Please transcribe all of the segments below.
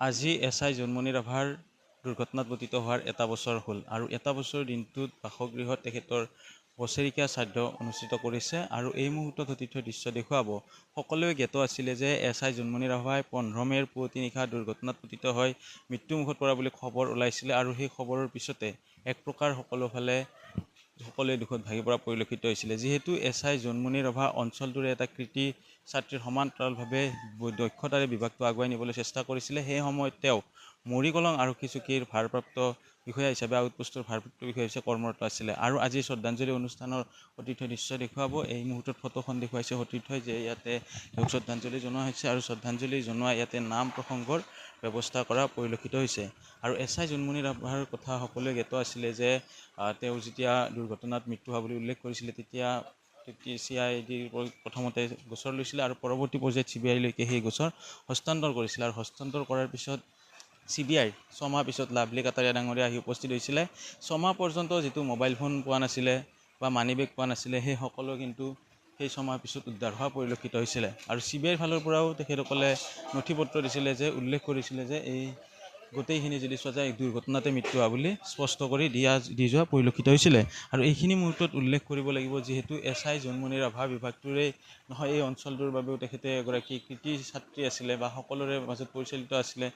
আজি এছআই জোনমণি ৰাভাৰ দুৰ্ঘটনাত পতিত হোৱাৰ এটা বছৰ হ'ল আৰু এটা বছৰ দিনটোত বাসগৃহত তেখেতৰ বছৰেকীয়া শ্ৰাদ্ধ অনুষ্ঠিত কৰিছে আৰু এই মুহূৰ্তত অতীতৰ দৃশ্য দেখুৱাব। সকলোৱে জ্ঞাত আছিলে যে এছআই জোনমণি ৰাভাই 15 মে'ৰ পুৱতি নিশা দুৰ্ঘটনাত পতিত হৈ মৃত্যুমুখত পৰা বুলি খবৰ ওলাইছিলে আৰু সেই খবৰৰ পিছতে এক প্ৰকাৰ সকলোৱে দুখত ভাগি পৰা পৰিলক্ষিত হৈছিলে। যিহেতু এছআই জোনমণি ৰাভা অঞ্চলটোৰে এটা কৃতি ছাত্ৰীৰ সমান্তৰালভাৱে দক্ষতাৰে বিভাগটো আগুৱাই নিবলৈ চেষ্টা কৰিছিলে। সেই সময়ত তেওঁ মৰিকলং আৰক্ষী চকীৰ ভাৰপ্ৰাপ্ত বিষয়া হিচাপে আউটপোষ্টৰ ভাৰপ্ৰাপ্ত বিষয়া হিচাপে কৰ্মৰত আছিলে আৰু আজি শ্ৰদ্ধাঞ্জলি অনুষ্ঠানৰ সতীৰ্থ দৃশ্য দেখুৱাব। এই মুহূৰ্তত ফটোখন দেখুৱাইছে সতীৰ্থই যে ইয়াতে শ্ৰদ্ধাঞ্জলি জনোৱা হৈছে আৰু শ্ৰদ্ধাঞ্জলি জনোৱা ইয়াতে নাম প্ৰসংগৰ ব্যৱস্থা কৰা পৰিলক্ষিত হৈছে। আৰু এছআই জোনমণি ৰাভাৰ কথা সকলোৱে জ্ঞাত আছিলে যে তেওঁ যেতিয়া দুৰ্ঘটনাত মৃত্যু হোৱা বুলি উল্লেখ কৰিছিলে তেতিয়া CIDৰ প্ৰথমতে গোচৰ লৈছিলে আৰু পৰৱৰ্তী পৰ্যায়ত CBIলৈকে সেই গোচৰ হস্তান্তৰ কৰিছিলে আৰু হস্তান্তৰ কৰাৰ পিছত CBIৰ 6 মাহ পিছত লাভলী কাটাৰীয়া ডাঙৰীয়া আহি উপস্থিত হৈছিলে। 6 মাহ পৰ্যন্ত যিটো মোবাইল ফোন পোৱা নাছিলে বা মানি বেগ পোৱা নাছিলে সেই সকলো কিন্তু সেই 6 মাহ পিছত উদ্ধাৰ হোৱা পৰিলক্ষিত হৈছিলে আৰু CBIৰ ফালৰ পৰাও তেখেতসকলে নথি পত্ৰ দিছিলে যে উল্লেখ কৰিছিলে যে এই গোটেইখিনি যদি চোৱা যায় দুৰ্ঘটনাতে মৃত্যু হোৱা বুলি স্পষ্ট কৰি দি যোৱা পৰিলক্ষিত হৈছিলে। আৰু এইখিনি মুহূৰ্তত উল্লেখ কৰিব লাগিব যিহেতু এছআই জোনমণি ৰাভা বিভাগটোৰেই নহয় এই অঞ্চলটোৰ বাবেও তেখেতে এগৰাকী কৃতি ছাত্ৰী আছিলে বা সকলোৰে মাজত পৰিচালিত আছিলে।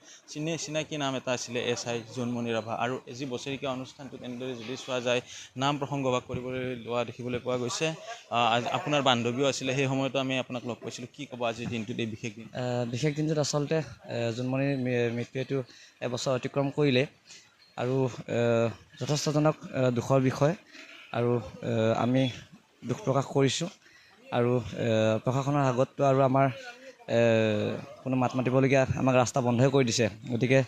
চিনাকি নাম এটা আছিলে এছআই জোনমণি ৰাভা আৰু আজি বছৰেকীয়া অনুষ্ঠানটোত এনেদৰে যদি চোৱা যায় নাম প্ৰসংগভাগ কৰিবলৈ লোৱা দেখিবলৈ পোৱা গৈছে। আপোনাৰ বান্ধৱীও আছিলে সেই সময়তো আমি আপোনাক লগ পাইছিলোঁ। কি ক'ব আজিৰ দিনটোত এই বিশেষ দিন? বিশেষ দিনটোত আচলতে জোনমণিৰ মৃত্যুটো এবছৰ অতিক্ৰম কৰিলে আৰু যথেষ্টজনক দুখৰ বিষয় আৰু আমি দুখ প্ৰকাশ কৰিছোঁ আৰু প্ৰশাসনৰ আগততো আৰু আমাৰ কোনো মাত মাতিবলগীয়া আমাক ৰাস্তা বন্ধই কৰি দিছে। গতিকে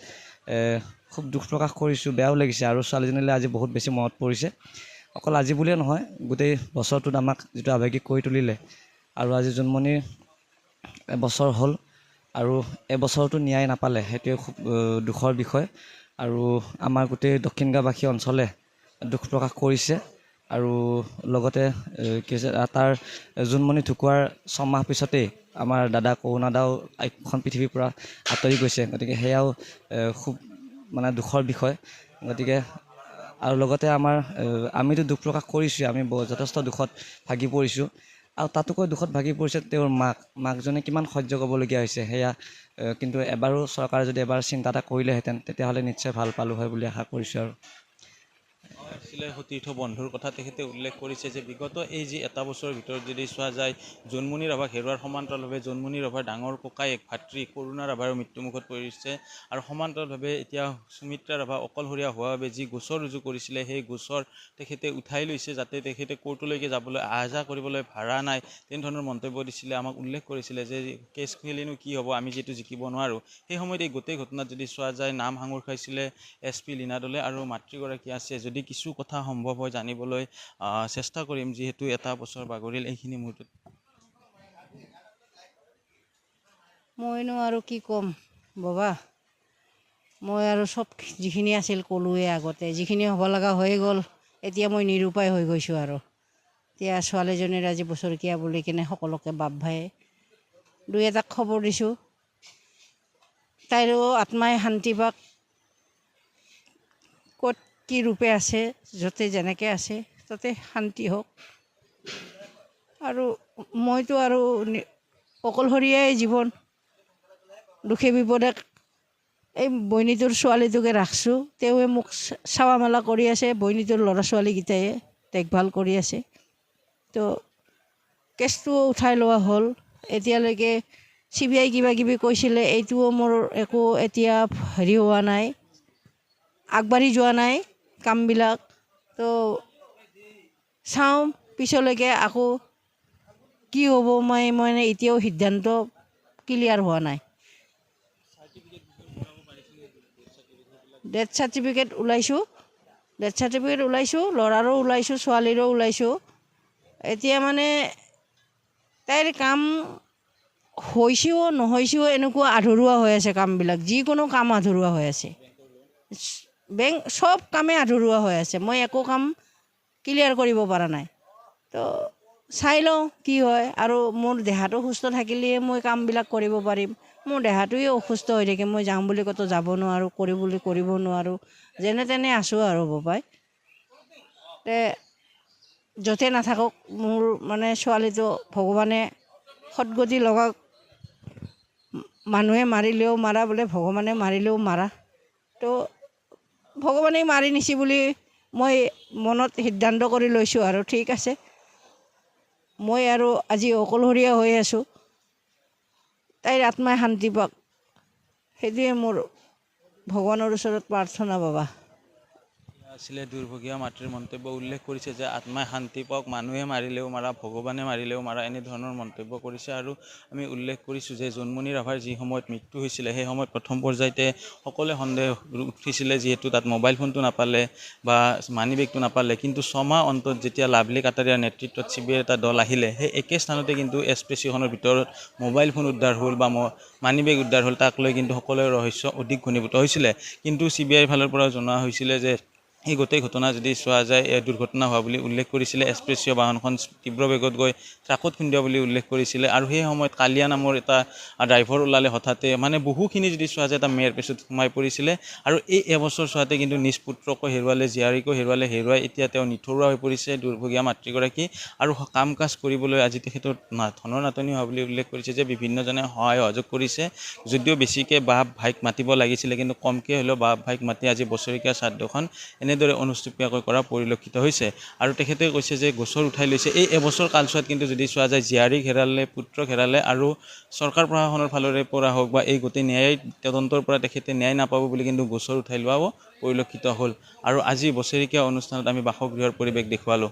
খুব দুখ প্ৰকাশ কৰিছোঁ, বেয়াও লাগিছে আৰু ছোৱালীজনীলৈ আজি বহুত বেছি মনত পৰিছে। অকল আজি বুলিয়ে নহয় গোটেই বছৰটোত আমাক যিটো আৱেগিক কৰি তুলিলে আৰু আজি জোনমণিৰ এবছৰ হ'ল আৰু এবছৰটো ন্যায় নাপালে সেইটোৱে খুব দুখৰ বিষয় আৰু আমাৰ গোটেই দক্ষিণ গাঁওবাসী অঞ্চলে দুখ প্ৰকাশ কৰিছে আৰু লগতে কি হৈছে তাৰ জোনমণি ঢুকোৱাৰ 6 মাহ পিছতেই আমাৰ দাদা কৰুণাদাও এইখন পৃথিৱীৰ পৰা আঁতৰি গৈছে। গতিকে সেয়াও খুব মানে দুখৰ বিষয়। গতিকে আৰু লগতে আমিতো দুখ প্ৰকাশ কৰিছোঁ, আমি যথেষ্ট দুখত ভাগি পৰিছোঁ আৰু তাতোকৈ দুখত ভাগি পৰিছে তেওঁৰ মাকজনে কিমান সহ্য কৰিবলগীয়া হৈছে সেয়া। কিন্তু এবাৰো চৰকাৰে যদি এবাৰ চিন্তা এটা কৰিলেহেঁতেন তেতিয়াহ'লে নিশ্চয় ভাল পালোঁ হয় বুলি আশা কৰিছোঁ। আৰু আছিলে সতীৰ্থ বন্ধুৰ কথা তেখেতে উল্লেখ কৰিছে যে বিগত এই যি এটা বছৰৰ ভিতৰত যদি চোৱা যায় জোনমণি ৰাভাক হেৰুৱাৰ সমান্তৰালভাৱে জোনমণি ৰাভাৰ ডাঙৰ ককায়েক ভাতৃ কৰুণা ৰাভাৰো মৃত্যুমুখত পৰিছে আৰু সমান্তৰালভাৱে এতিয়া সুমিত্ৰা ৰাভা অকলশৰীয়া হোৱাৰ বাবে যি গোচৰ ৰুজু কৰিছিলে সেই গোচৰ তেখেতে উঠাই লৈছে যাতে তেখেতে কোৰ্টলৈকে যাবলৈ আহ যাহ কৰিবলৈ ভাড়া নাই তেনেধৰণৰ মন্তব্য দিছিলে। আমাক উল্লেখ কৰিছিলে যে কেছ খেলিনো কি হ'ব, আমি যিহেতু জিকিব নোৱাৰোঁ। সেই সময়ত এই গোটেই ঘটনাত যদি চোৱা যায় নাম সাঙুৰ খাইছিলে SP লীনা দলে আৰু মাতৃগৰাকী আছে। যদি কিছু কথা সম্ভৱ হয় জানিবলৈ চেষ্টা কৰিম যিহেতু এটা বছৰ বাগৰিল এইখিনি মুহূৰ্তত। মইনো আৰু কি ক'ম বাবা, মই আৰু চব যিখিনি আছিল ক'লোৱে আগতে, যিখিনি হ'ব লগা হৈ গ'ল। এতিয়া মই নিৰুপায় হৈ গৈছোঁ আৰু এতিয়া ছোৱালীজনীৰ আজি বছৰেকীয়া বুলি কিনে সকলোকে বাপ ভাই দুই এটা খবৰ দিছোঁ, তাইৰো আত্মাই শান্তি পাওক। ক'ত কি ৰূপে আছে য'তে যেনেকৈ আছে তাতে শান্তি হওক। আৰু মইতো আৰু অকলশৰীয়াই জীৱন, দুখে বিপদে এই বইনীটোৰ ছোৱালীটোকে ৰাখিছোঁ, তেওঁৱে মোক চাৱা মেলা কৰি আছে। বইনীটোৰ ল'ৰা ছোৱালীকেইটাই দেখভাল কৰি আছে। তো কেছটোও উঠাই লোৱা হ'ল। এতিয়ালৈকে CBI কিবা কিবি কৈছিলে, এইটোও মোৰ একো এতিয়া হেৰি হোৱা নাই, আগবাঢ়ি যোৱা নাই কামবিলাক। তো চাওঁ পিছলৈকে আকৌ কি হ'ব, মই এতিয়াও সিদ্ধান্ত ক্লিয়াৰ হোৱা নাই। ডেথ চাৰ্টিফিকেট ওলাইছোঁ, ল'ৰাৰো ওলাইছোঁ, ছোৱালীৰো ওলাইছোঁ। এতিয়া মানে তাইৰ কাম হৈছেও নহৈছেও এনেকুৱা আধৰুৱা হৈ আছে কামবিলাক, যিকোনো কাম আধৰুৱা হৈ আছে। বেংক চব কামেই আধৰুৱা হৈ আছে, মই একো কাম ক্লিয়াৰ কৰিব পৰা নাই। তো চাই লওঁ কি হয়, আৰু মোৰ দেহাটো সুস্থ থাকিলেহে মই কামবিলাক কৰিব পাৰিম। মোৰ দেহাটোৱে অসুস্থ হৈ থাকে, মই যাওঁ বুলি ক'তো যাব নোৱাৰোঁ, কৰিব নোৱাৰোঁ, যেনে তেনে আছোঁ আৰু বোপাই। য'তে নাথাকক মোৰ মানে ছোৱালীটো ভগৱানে সদগতি লগাওক। মানুহে মাৰিলেও মাৰা বোলে, ভগৱানে মাৰিলেও মাৰা, তো ভগৱানেই মাৰি নিছে বুলি মই মনত সিদ্ধান্ত কৰি লৈছোঁ আৰু ঠিক আছে। মই আৰু আজি অকলশৰীয়া হৈ আছোঁ, তাইৰ আত্মাই শান্তি পাওক, সেইটোৱে মোৰ ভগৱানৰ ওচৰত প্ৰাৰ্থনা বাবা। আছিলে দুৰ্ভগীয়া মাতৃৰ মন্তব্য। উল্লেখ কৰিছে যে আত্মাই শান্তি পাওক, মানুহে মাৰিলেও মাৰা, ভগৱানে মাৰিলেও মাৰা, এনেধৰণৰ মন্তব্য কৰিছে। আৰু আমি উল্লেখ কৰিছোঁ যে জোনমণি ৰাভাৰ যি সময়ত মৃত্যু হৈছিলে সেই সময়ত প্ৰথম পৰ্যায়তে সকলোৱে সন্দেহ উঠিছিলে, যিহেতু তাত মোবাইল ফোনটো নাপালে বা মানি বেগটো নাপালে। কিন্তু ছমাহ অন্তত যেতিয়া লাভলী কাটাৰিয়াৰ নেতৃত্বত CBI এটা দল আহিলে, সেই একে স্থানতে কিন্তু এক্সপ্ৰেছখনৰ ভিতৰত মোবাইল ফোন উদ্ধাৰ হ'ল বা মানি বেগ উদ্ধাৰ হ'ল। তাক লৈ কিন্তু সকলোৰে ৰহস্য অধিক ঘনীভূত হৈছিলে। কিন্তু CBI ফালৰ পৰা জনোৱা হৈছিলে যে এই গোটেই ঘটনা যদি চোৱা যায় দুৰ্ঘটনা হোৱা বুলি উল্লেখ কৰিছিলে। এক্সপ্ৰেছিয় বাহনখন তীব্ৰ বেগত গৈ ট্ৰাকত খুন্দা বুলি উল্লেখ কৰিছিলে। আৰু সেই সময়ত কালিয়া নামৰ এটা ড্ৰাইভাৰ ওলালে হঠাতে, মানে বহুখিনি যদি চোৱা যায় এটা মেৰ পেচত সোমাই পৰিছিলে। আৰু এই এবছৰ চোৱাতে কিন্তু নিজ পুত্ৰকো হেৰুৱালে, জীয়াৰীকো হেৰুৱাই এতিয়া তেওঁ নিথৰুৱা হৈ পৰিছে দুৰ্ভগীয়া মাতৃগৰাকী। আৰু কাম কাজ কৰিবলৈ আজি তেখেতৰ ধনৰ নাটনি হোৱা বুলি উল্লেখ কৰিছে যে বিভিন্নজনে সহায় সহযোগ কৰিছে, যদিও বেছিকৈ বাপ ভাইক মাতিব লাগিছিলে, কিন্তু কমকৈ হ'লেও বাপ ভাইক মাতি আজি বছৰেকীয়া শ্ৰাদ্ধখন এনেদৰে অনুষ্টুপীয়াকৈ কৰা পৰিলক্ষিত হৈছে। আৰু তেখেতে কৈছে যে গোচৰ উঠাই লৈছে। এই এবছৰ কালছোৱাত কিন্তু যদি চোৱা যায় জীয়াৰীক হেৰালে, পুত্ৰক হেৰালে, আৰু চৰকাৰ প্ৰশাসনৰ ফালৰে পৰা হওক বা এই গোটেই ন্যায় তদন্তৰ পৰা তেখেতে ন্যায় নাপাব বুলি কিন্তু গোচৰ উঠাই লোৱাও পৰিলক্ষিত হ'ল। আৰু আজি বছৰেকীয়া অনুষ্ঠানত আমি বাসগৃহৰ পৰিৱেশ দেখুৱালোঁ।